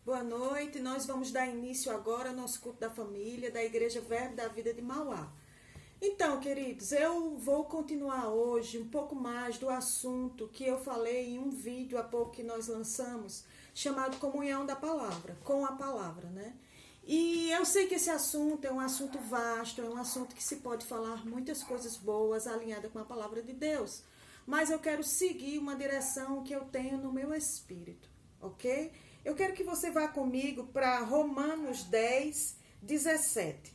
Boa noite, nós vamos dar início agora ao nosso culto da família da Igreja Verbo da Vida de Mauá. Então, queridos, eu vou continuar hoje um pouco mais do assunto que eu falei em um vídeo há pouco que nós lançamos, chamado Comunhão da Palavra, com a Palavra, né? E eu sei que esse assunto é um assunto vasto, é um assunto que se pode falar muitas coisas boas alinhadas com a Palavra de Deus, mas eu quero seguir uma direção que eu tenho no meu espírito, ok? Eu quero que você vá comigo para Romanos 10, 17.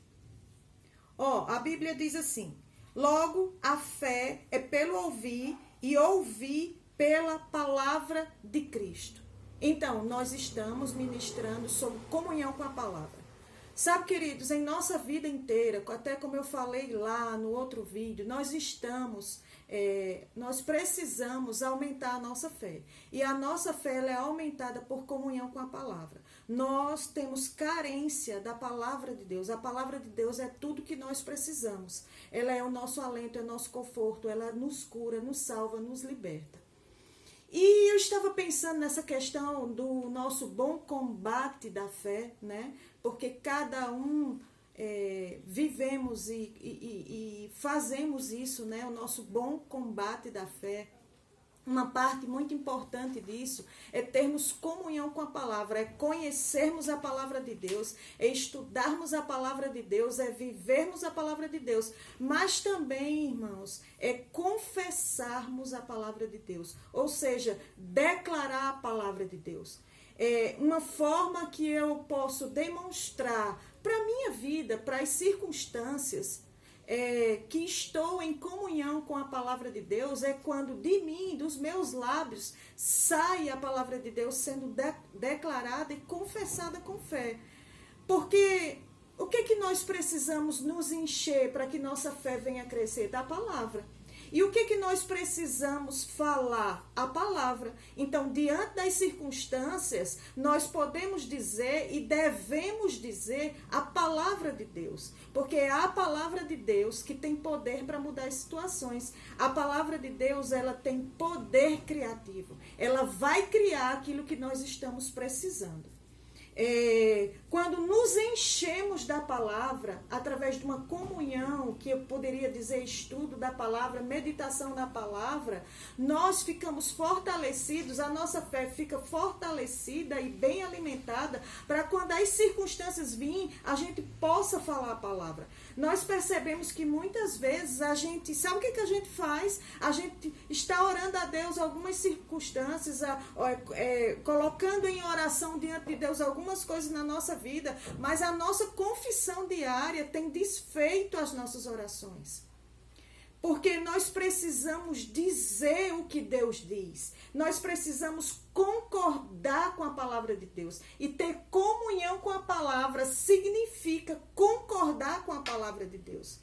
A Bíblia diz assim: logo a fé é pelo ouvir e ouvir pela palavra de Cristo. Então, nós estamos ministrando sobre comunhão com a palavra. Sabe, queridos, em nossa vida inteira, até como eu falei lá no outro vídeo, nós precisamos aumentar a nossa fé. E a nossa fé ela é aumentada por comunhão com a palavra. Nós temos carência da palavra de Deus. A palavra de Deus é tudo que nós precisamos. Ela é o nosso alento, é o nosso conforto, ela nos cura, nos salva, nos liberta. E eu estava pensando nessa questão do nosso bom combate da fé, né? Porque cada um vivemos e fazemos isso, né? O nosso bom combate da fé. Uma parte muito importante disso é termos comunhão com a palavra, é conhecermos a palavra de Deus, é estudarmos a palavra de Deus, é vivermos a palavra de Deus, mas também, irmãos, é confessarmos a palavra de Deus, ou seja, declarar a palavra de Deus. É uma forma que eu posso demonstrar para a minha vida, para as circunstâncias, que estou em comunhão com a palavra de Deus, é quando de mim, dos meus lábios, sai a palavra de Deus sendo declarada e confessada com fé. Porque o que nós precisamos nos encher para que nossa fé venha crescer? Da palavra. E o que nós precisamos falar? A palavra. Então, diante das circunstâncias, nós podemos dizer e devemos dizer a palavra de Deus. Porque é a palavra de Deus que tem poder para mudar as situações. A palavra de Deus, ela tem poder criativo. Ela vai criar aquilo que nós estamos precisando. Quando nos enchemos da palavra, através de uma comunhão, que eu poderia dizer estudo da palavra, meditação na palavra, nós ficamos fortalecidos, a nossa fé fica fortalecida e bem alimentada, para quando as circunstâncias virem, a gente possa falar a palavra. Nós percebemos que muitas vezes a gente, sabe o que a gente faz? A gente está orando a Deus algumas circunstâncias, colocando em oração diante de Deus algumas coisas na nossa vida, mas a nossa confissão diária tem desfeito as nossas orações. Porque nós precisamos dizer o que Deus diz. Nós precisamos concordar com a palavra de Deus. E ter comunhão com a palavra significa concordar com a palavra de Deus.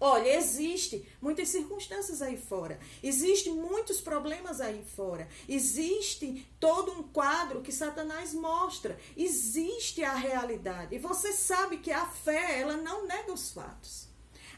Olha, existe muitas circunstâncias aí fora, existem muitos problemas aí fora, existe todo um quadro que Satanás mostra, existe a realidade. E você sabe que a fé, ela não nega os fatos.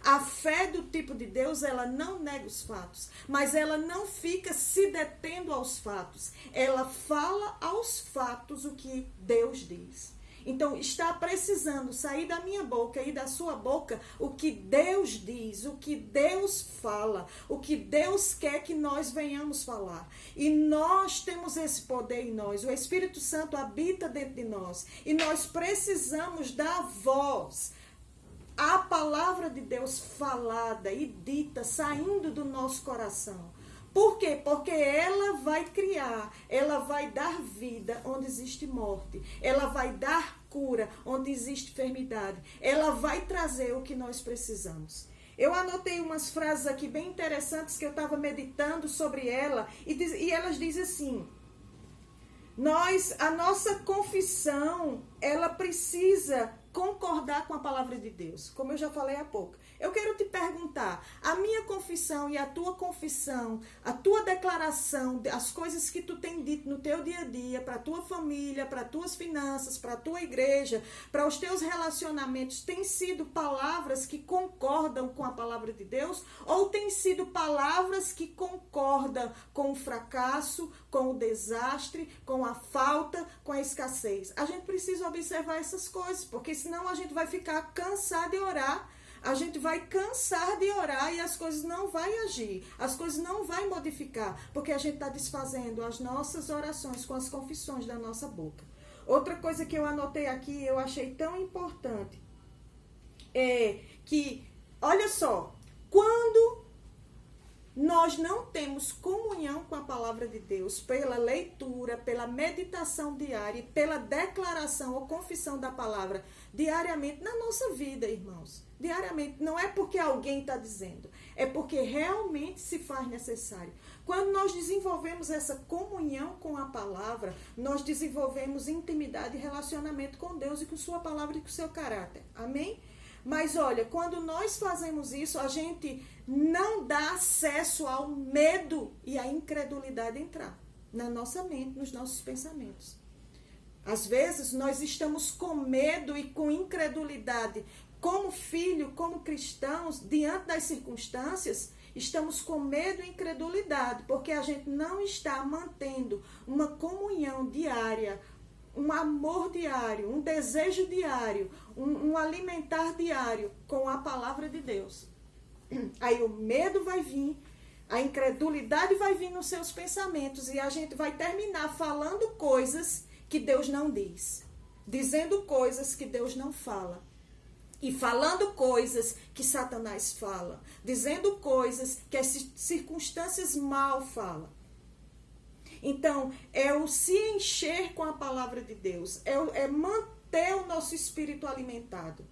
A fé do tipo de Deus, ela não nega os fatos, mas ela não fica se detendo aos fatos. Ela fala aos fatos o que Deus diz. Então, está precisando sair da minha boca e da sua boca o que Deus diz, o que Deus fala, o que Deus quer que nós venhamos falar. E nós temos esse poder em nós, o Espírito Santo habita dentro de nós. E nós precisamos dar voz à palavra de Deus falada e dita, saindo do nosso coração. Por quê? Porque ela vai criar, ela vai dar vida onde existe morte, ela vai dar cura onde existe enfermidade, ela vai trazer o que nós precisamos. Eu anotei umas frases aqui bem interessantes que eu estava meditando sobre ela e elas dizem assim: a nossa confissão, ela precisa concordar com a palavra de Deus, como eu já falei há pouco. Eu quero te perguntar, a minha confissão e a tua confissão, a tua declaração, as coisas que tu tem dito no teu dia a dia, para a tua família, para as tuas finanças, para a tua igreja, para os teus relacionamentos, tem sido palavras que concordam com a palavra de Deus? Ou tem sido palavras que concordam com o fracasso, com o desastre, com a falta, com a escassez. A gente precisa observar essas coisas, porque senão a gente vai ficar cansado de orar. A gente vai cansar de orar e as coisas não vão agir, as coisas não vão modificar, porque a gente está desfazendo as nossas orações com as confissões da nossa boca. Outra coisa que eu anotei aqui, eu achei tão importante, é que, olha só, quando nós não temos comunhão com a palavra de Deus, pela leitura, pela meditação diária e pela declaração ou confissão da palavra diariamente na nossa vida, irmãos. Diariamente, não é porque alguém está dizendo, é porque realmente se faz necessário. Quando nós desenvolvemos essa comunhão com a palavra, nós desenvolvemos intimidade e relacionamento com Deus e com sua palavra e com seu caráter. Amém? Mas olha, quando nós fazemos isso, a gente não dá acesso ao medo e à incredulidade entrar na nossa mente, nos nossos pensamentos. Às vezes, nós estamos com medo e com incredulidade. Como filho, como cristãos, diante das circunstâncias, estamos com medo e incredulidade, porque a gente não está mantendo uma comunhão diária, um amor diário, um desejo diário, um alimentar diário com a palavra de Deus. Aí o medo vai vir, a incredulidade vai vir nos seus pensamentos e a gente vai terminar falando coisas que Deus não diz, dizendo coisas que Deus não fala. E falando coisas que Satanás fala, dizendo coisas que as circunstâncias mal falam. Então, é o se encher com a palavra de Deus, é manter o nosso espírito alimentado.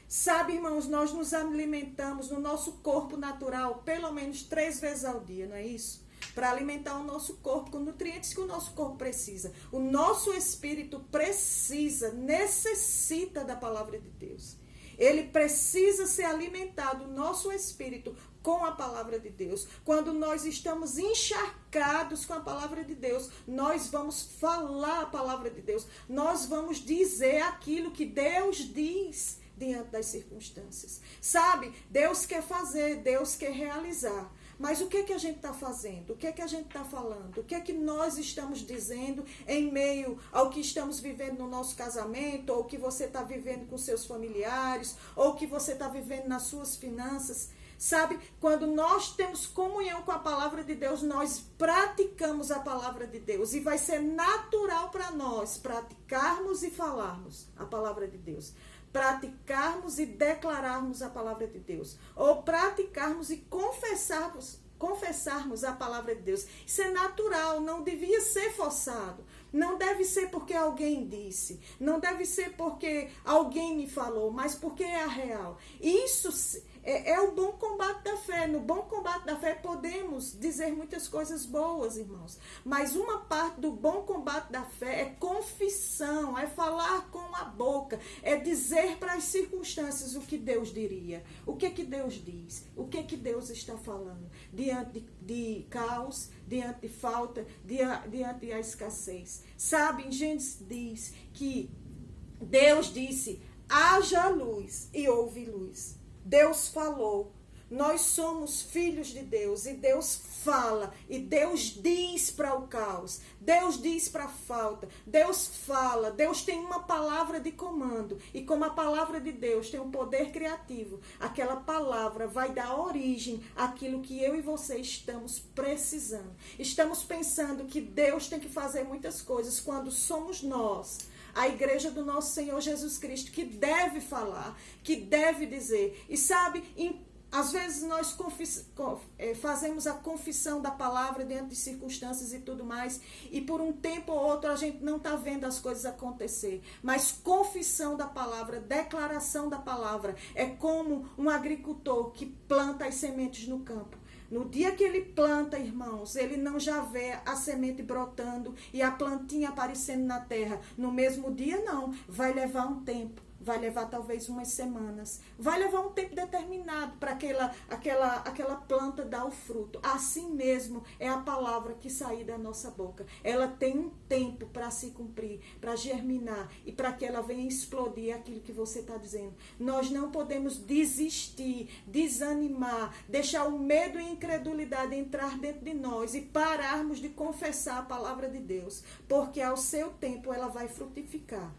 Sabe, irmãos, nós nos alimentamos no nosso corpo natural pelo menos 3 vezes ao dia, não é isso? Para alimentar o nosso corpo com nutrientes que o nosso corpo precisa. O nosso espírito precisa, necessita da palavra de Deus. Ele precisa ser alimentado, o nosso espírito, com a palavra de Deus. Quando nós estamos encharcados com a palavra de Deus, nós vamos falar a palavra de Deus. Nós vamos dizer aquilo que Deus diz diante das circunstâncias. Sabe, Deus quer fazer, Deus quer realizar. Mas o que é que a gente está fazendo? O que é que a gente está falando? O que é que nós estamos dizendo em meio ao que estamos vivendo no nosso casamento, ou que você está vivendo com seus familiares, ou que você está vivendo nas suas finanças? Sabe, quando nós temos comunhão com a palavra de Deus, nós praticamos a palavra de Deus. E vai ser natural para nós praticarmos e falarmos a palavra de Deus. Praticarmos e declararmos a palavra de Deus, ou praticarmos e confessarmos a palavra de Deus. Isso é natural, não devia ser forçado, não deve ser porque alguém disse, não deve ser porque alguém me falou, mas porque é a real. Isso é o bom combate da fé. No bom combate da fé podemos dizer muitas coisas boas, irmãos, mas uma parte do bom combate da fé é confissão, é falar com a boca, é dizer para as circunstâncias o que Deus diria, o que que Deus diz, o que que Deus está falando, diante de caos, diante de falta, diante da escassez. Sabe, em Gênesis diz que Deus disse, haja luz e houve luz. Deus falou, nós somos filhos de Deus e Deus fala e Deus diz para o caos, Deus diz para a falta, Deus fala, Deus tem uma palavra de comando e como a palavra de Deus tem um poder criativo, aquela palavra vai dar origem àquilo que eu e você estamos precisando. Estamos pensando que Deus tem que fazer muitas coisas quando somos nós, a igreja do nosso Senhor Jesus Cristo, que deve falar, que deve dizer. E sabe, às vezes nós fazemos a confissão da palavra diante de circunstâncias e tudo mais, e por um tempo ou outro a gente não está vendo as coisas acontecer. Mas confissão da palavra, declaração da palavra, é como um agricultor que planta as sementes no campo. No dia que ele planta, irmãos, ele não já vê a semente brotando e a plantinha aparecendo na terra. No mesmo dia, não. Vai levar um tempo. vai levar talvez umas semanas, vai levar um tempo determinado para aquela planta dar o fruto. Assim mesmo é a palavra que sair da nossa boca. Ela tem um tempo para se cumprir, para germinar e para que ela venha explodir aquilo que você está dizendo. Nós não podemos desistir, desanimar, deixar o medo e a incredulidade entrar dentro de nós e pararmos de confessar a palavra de Deus, porque ao seu tempo ela vai frutificar.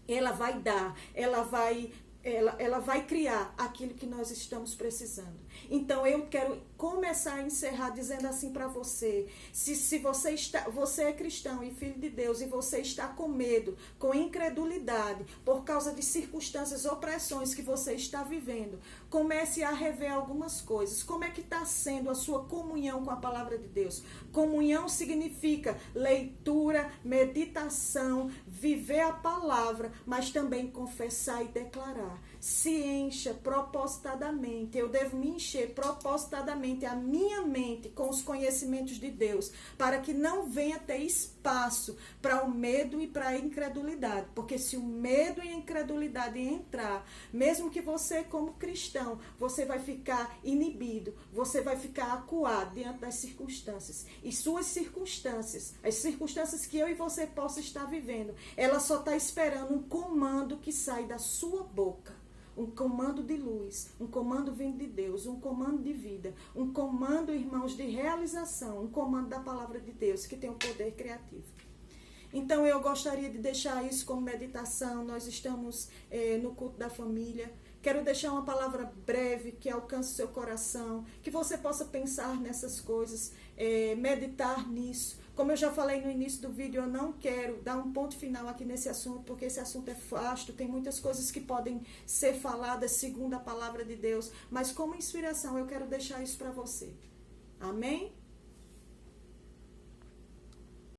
Ela vai dar, ela vai criar aquilo que nós estamos precisando. Então eu quero começar a encerrar dizendo assim para você, se você é cristão e filho de Deus e você está com medo, com incredulidade, por causa de circunstâncias, opressões que você está vivendo, comece a rever algumas coisas. Como é que está sendo a sua comunhão com a palavra de Deus? Comunhão significa leitura, meditação, viver a palavra, mas também confessar e declarar. Se encha propositadamente. Eu devo me encher propositadamente a minha mente com os conhecimentos de Deus, para que não venha ter espaço para o medo e para a incredulidade. Porque se o medo e a incredulidade entrar, mesmo que você como cristão, você vai ficar inibido, você vai ficar acuado diante das circunstâncias. E suas circunstâncias, as circunstâncias que eu e você possa estar vivendo, ela só está esperando um comando que sai da sua boca. Um comando de luz, um comando vindo de Deus, um comando de vida, um comando, irmãos, de realização, um comando da palavra de Deus, que tem um poder criativo. Então eu gostaria de deixar isso como meditação. Nós estamos no culto da família. Quero deixar uma palavra breve que alcance o seu coração, que você possa pensar nessas coisas, meditar nisso. Como eu já falei no início do vídeo, eu não quero dar um ponto final aqui nesse assunto, porque esse assunto é vasto, tem muitas coisas que podem ser faladas segundo a palavra de Deus, mas como inspiração eu quero deixar isso para você. Amém?